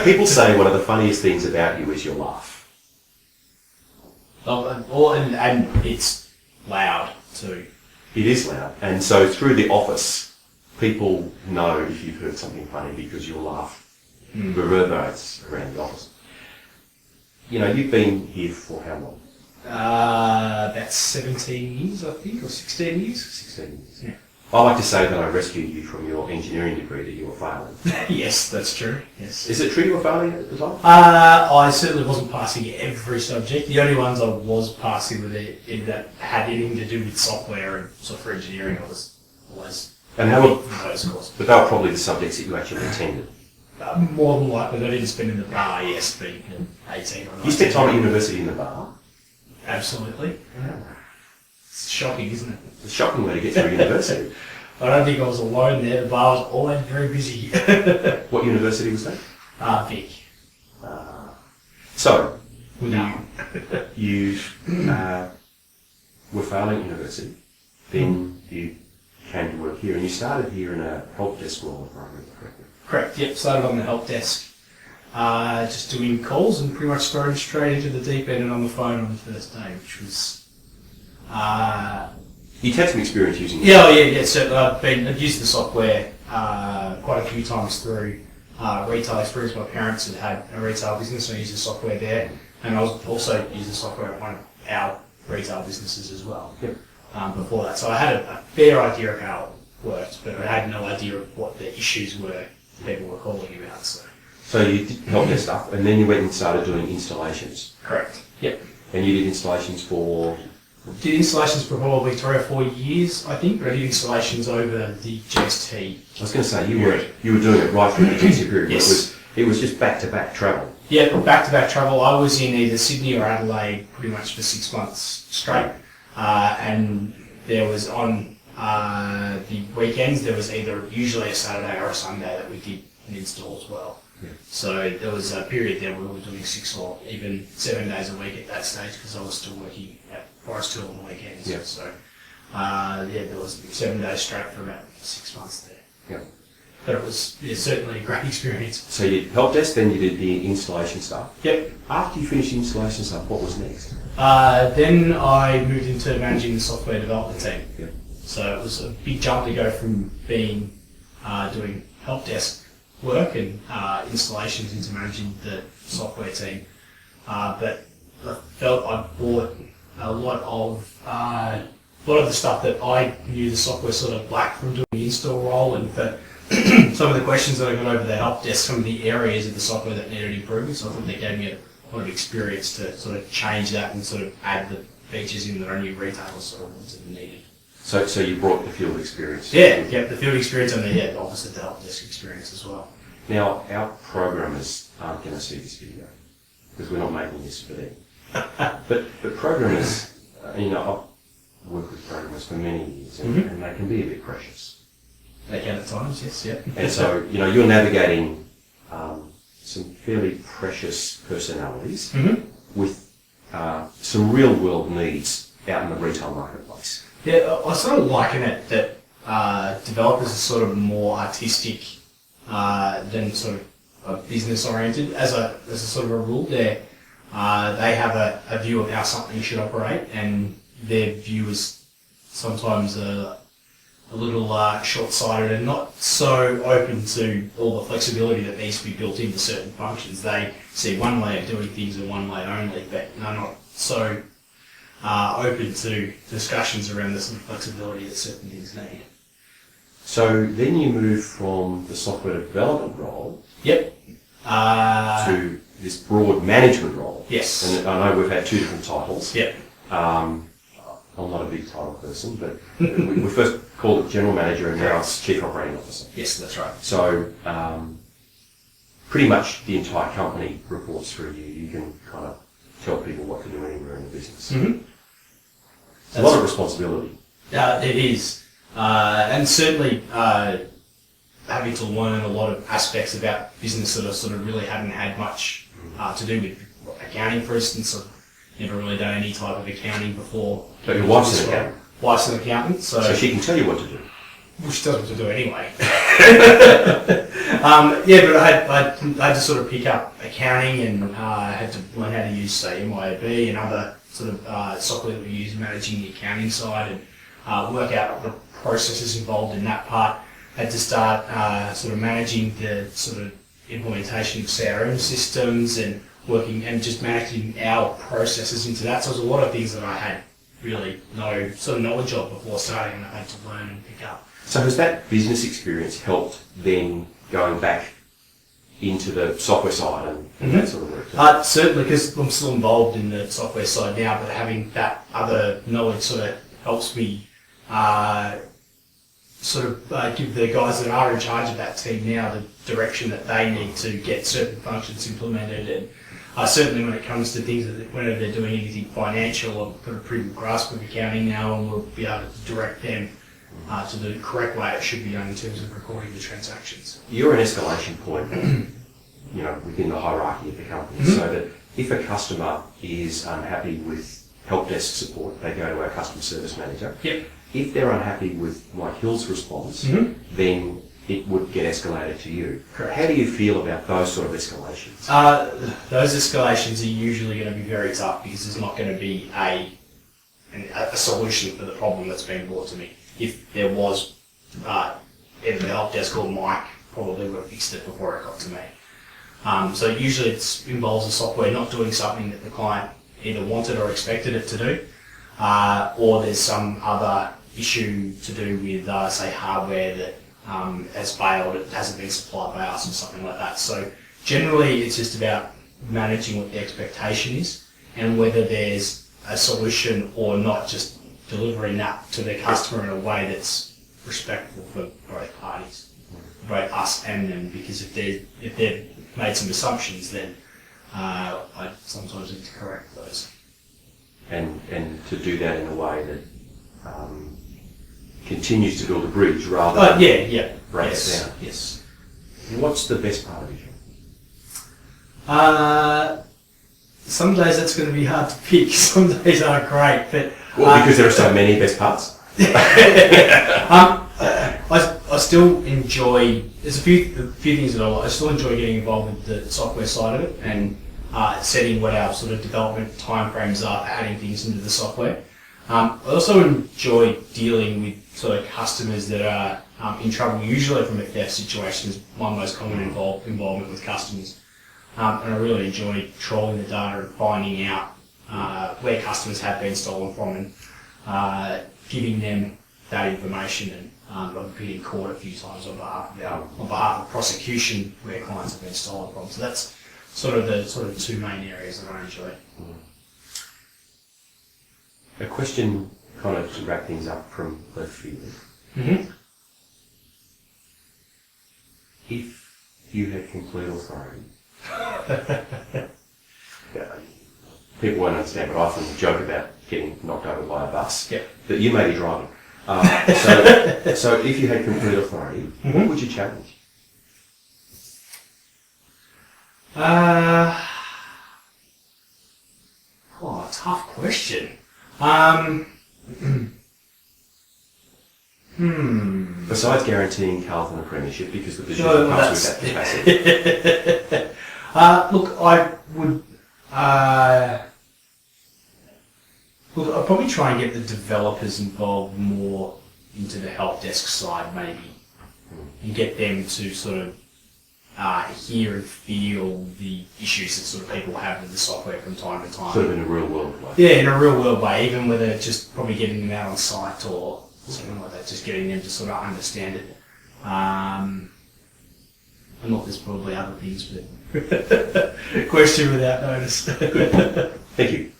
People say one of the funniest things about you is your laugh. And it's loud too. It is loud. And so through the office, people know if you've heard something funny because your laugh reverberates around the office. You know, you've been here for how long? About 17 years, I think, or 16 years. 16 years. Yeah. I like to say that I rescued you from your engineering degree that you were failing. Yes, that's true. Yes. Is it true you were failing at the time? I certainly wasn't passing every subject. The only ones I was passing with it that had anything to do with software and software engineering, I was always And how were those courses. But they were probably the subjects that you actually attended. More than likely, I didn't spend in the bar, yes, being 18 or 19. You spent time at university in the bar? Absolutely. Yeah. It's shocking, isn't it? It's a shocking way to get through university. I don't think I was alone there. The bar was always very busy. What university was that? Vic. So, No. you were failing at university, then you came to work here, and you started here in a help desk role, if I remember correctly. Correct, yep. Started on the help desk. Just doing calls and pretty much thrown straight into the deep end and on the phone on the first day, which was... You'd had some experience using it. Yeah, certainly. I've used the software quite a few times through retail experience. My parents had a retail business, so I used the software there. And I was also used the software at one of our retail businesses as well. Yep. Before that. So I had a fair idea of how it worked, but I had no idea of what the issues were people were calling about. So you did help desk stuff, and then you went and started doing installations. Correct. Yep. And you did installations for... Did installations for probably 3 or 4 years, I think, but I did installations over the GST. I was going to say, you were doing it right through the GST period. Yes. It was just back-to-back travel. Yeah, back-to-back travel. I was in either Sydney or Adelaide pretty much for 6 months straight. And there was on the weekends, there was either usually a Saturday or a Sunday that we did an install as well. Yeah. So there was a period there where we were doing 6 or even 7 days a week at that stage because I was still working at Forest Hill on the weekends. Yeah. So there was 7 days straight for about 6 months there. Yeah. But it was certainly a great experience. So you did help desk, then you did the installation stuff. Yep. After you finished the installation stuff, what was next? Then I moved into managing the software development team. Yep. So it was a big jump to go from being doing help desk work and installations into managing the software team. But I felt I brought a lot of the stuff that I knew the software sort of lacked from doing the install role, and for some of the questions that I got over the help desk, some of the areas of the software that needed improvement. So I thought they gave me a lot of experience to sort of change that and sort of add the features in that I knew retailers sort of wanted and needed. So you brought the field experience. Yeah, the field experience and the opposite, the help desk experience as well. Now, our programmers aren't going to see this video because we're not making this for them. but programmers, I've worked with programmers for many years, and they can be a bit precious. They can at times, yes, yeah. And so, you're navigating some fairly precious personalities with some real-world needs out in the retail marketplace. Yeah, I sort of liken it that developers are sort of more artistic than sort of business-oriented. As a sort of a rule, they have a view of how something should operate, and their view is sometimes a little short-sighted and not so open to all the flexibility that needs to be built into certain functions. They see one way of doing things and one way only, but they're not so open to discussions around the sort of flexibility that certain things need. So then you move from the software development role to this broad management role. Yes. And I know we've had two different titles. Yep. I'm not a big title person, but we first called it General Manager and now it's Chief Operating Officer. Yes, that's right. So pretty much the entire company reports through you. You can kind of tell people what to do anywhere in the business. Mm-hmm. It's a lot of responsibility. It is. And certainly having to learn a lot of aspects about business that I sort of really hadn't had much to do with accounting, for instance. I've never really done any type of accounting before. But your wife's an accountant. Wife's an accountant, so she can tell you what to do. Well, she does what to do anyway. Yeah, but I had to sort of pick up accounting and I had to learn how to use, say, MYOB and other sort of software that we use managing the accounting side and work out the processes involved in that part. I had to start sort of managing the sort of implementation of CRM systems and working and just managing our processes into that. So there's a lot of things that I had really no sort of knowledge of before starting and I had to learn and pick up. So has that business experience helped then going back into the software side and that sort of work? Certainly, because I'm still involved in the software side now, but having that other knowledge sort of helps me give the guys that are in charge of that team now the direction that they need to get certain functions implemented. And certainly when it comes to things, whenever they're doing anything financial, I've got a pretty good grasp of accounting now and we'll be able to direct them to the correct way it should be done in terms of recording the transactions. You're an escalation point, within the hierarchy of the company, so that if a customer is unhappy with help desk support, they go to our customer service manager. Yep. If they're unhappy with Mike Hill's response, then it would get escalated to you. Correct. How do you feel about those sort of escalations? Those escalations are usually going to be very tough because there's not going to be a solution for the problem that's been brought to me. If there was either the help desk or Mike, probably would have fixed it before it got to me. So usually it involves the software not doing something that the client either wanted or expected it to do, or there's some other issue to do with, say, hardware that has failed, it hasn't been supplied by us or something like that. So generally it's just about managing what the expectation is and whether there's a solution or not, just delivering that to the customer in a way that's respectful for both parties, both us and them, because if they've made some assumptions, then I sometimes need to correct those. And to do that in a way that continues to build a bridge rather than break it down. Yes. And what's the best part of your job? Some days that's going to be hard to pick. Some days aren't great, but because there are so many best parts. I still enjoy. There's a few things that I still enjoy getting involved with the software side of it and setting what our sort of development timeframes are for adding things into the software. I also enjoy dealing with sort of customers that are in trouble, usually from a theft situation is my most common involvement with customers. And I really enjoy trolling the data and finding out where customers have been stolen from and giving them that information. And I've been in court a few times on behalf of prosecution where clients have been stolen from. So that's sort of the two main areas that I enjoy. A question kind of to wrap things up from left field. If you had complete authority, people won't understand, but I often joke about getting knocked over by a bus that you may be driving. So if you had complete authority, what would you challenge? Tough question. Besides guaranteeing Carlton a premiership, because the position comes with that capacity. Look, I would. I'd probably try and get the developers involved more into the help desk side, maybe, and get them to sort of hear and feel the issues that sort of people have with the software from time to time. Sort of in a real world way. Yeah, in a real world way, even whether it's just probably getting them out on site or something like that, just getting them to sort of understand it. And look, there's probably other things, but question without notice. Thank you.